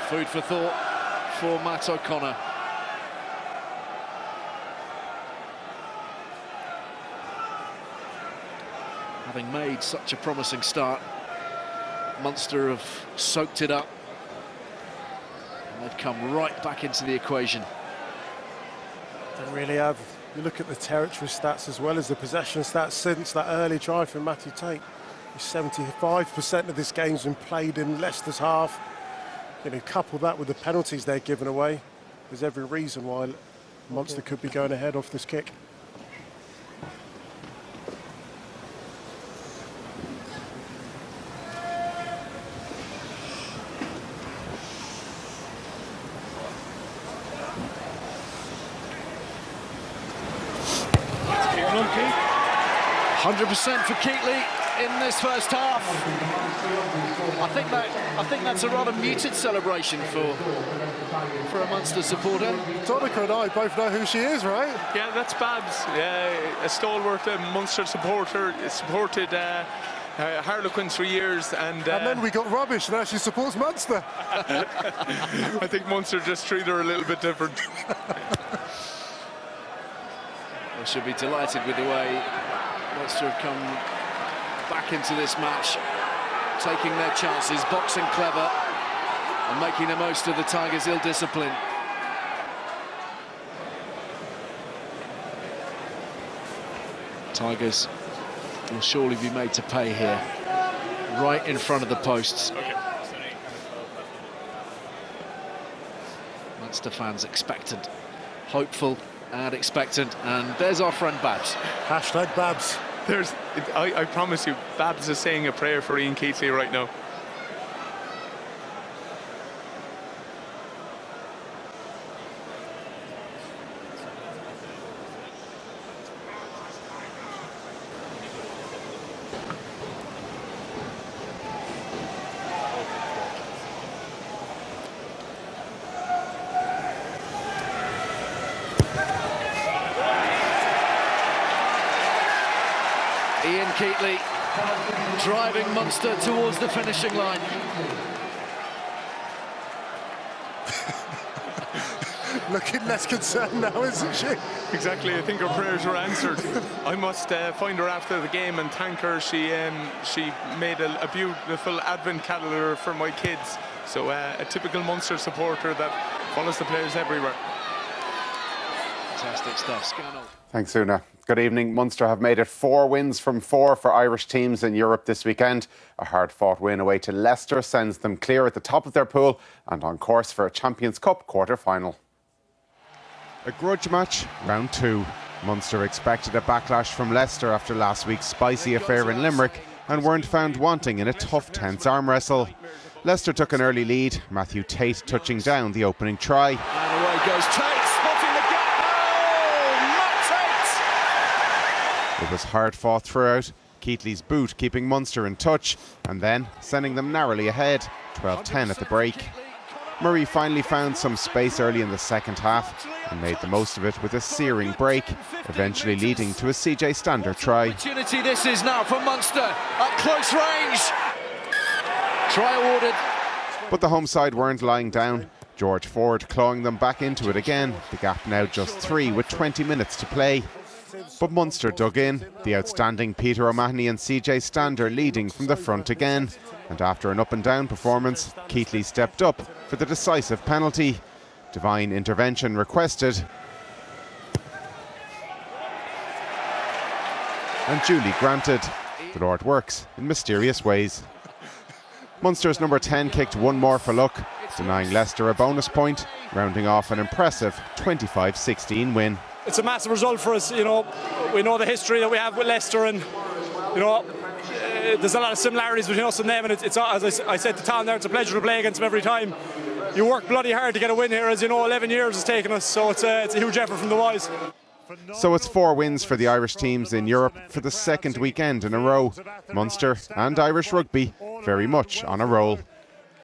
Food for thought for Matt O'Connor. Having made such a promising start, Munster have soaked it up. And they've come right back into the equation. They really have. You look at the territory stats as well as the possession stats since that early try from Matthew Tate. 75% of this game's been played in Leicester's half. You know, couple that with the penalties they're giving away, there's every reason why Munster could be going ahead off this kick. Monkey. 100% for Keatley in this first half. I think that's a rather muted celebration for a Munster supporter. Donica and I both know who she is, right? Yeah, that's Babs, a stalwart Munster supporter. Supported Harlequins for years, and then we got rubbish. Now she supports Munster. I think Munster just treat her a little bit different. I should be delighted with the way Leicester have come back into this match, taking their chances, boxing clever, and making the most of the Tigers' ill-discipline. Tigers will surely be made to pay here, right in front of the posts. Munster fans expectant, hopeful and expectant, and there's our friend Babs. Hashtag Babs. I promise you, Babs is saying a prayer for Ian Keatley right now. Ian Keatley driving Munster towards the finishing line. Looking less concerned now, isn't she? Exactly, I think her prayers were answered. I must find her after the game and thank her. She made a beautiful advent calendar for my kids. So a typical Munster supporter that follows the players everywhere. Fantastic stuff. Scannell. Thanks, Una. Good evening. Munster have made it 4 wins from 4 for Irish teams in Europe this weekend. A hard-fought win away to Leicester sends them clear at the top of their pool and on course for a Champions Cup quarter-final. A grudge match, round 2. Munster expected a backlash from Leicester after last week's spicy affair in Limerick and weren't found wanting in a tough, tense arm wrestle. Leicester took an early lead, Matthew Tate touching down the opening try. And away goes Tate, spotting the gap. Oh, Matt Tate! It was hard fought throughout, Keatley's boot keeping Munster in touch and then sending them narrowly ahead, 12-10 at the break. Murray finally found some space early in the second half and made the most of it with a searing break, eventually leading to a CJ Stander try. Opportunity this is now for Munster at close range. Try awarded. But the home side weren't lying down. George Ford clawing them back into it again, the gap now just 3 with 20 minutes to play. But Munster dug in, the outstanding Peter O'Mahony and CJ Stander leading from the front again. And after an up-and-down performance, Keatley stepped up for the decisive penalty. Divine intervention requested. And duly granted. The Lord works in mysterious ways. Munster's number 10 kicked one more for luck, denying Leicester a bonus point, rounding off an impressive 25-16 win. It's a massive result for us, you know. We know the history that we have with Leicester, and you know, there's a lot of similarities between us and them, and it's as I said to Tom there, it's a pleasure to play against them every time. You work bloody hard to get a win here, as you know, 11 years it's taken us, so it's a huge effort from the boys. So it's 4 wins for the Irish teams in Europe for the second weekend in a row. Munster and Irish rugby very much on a roll.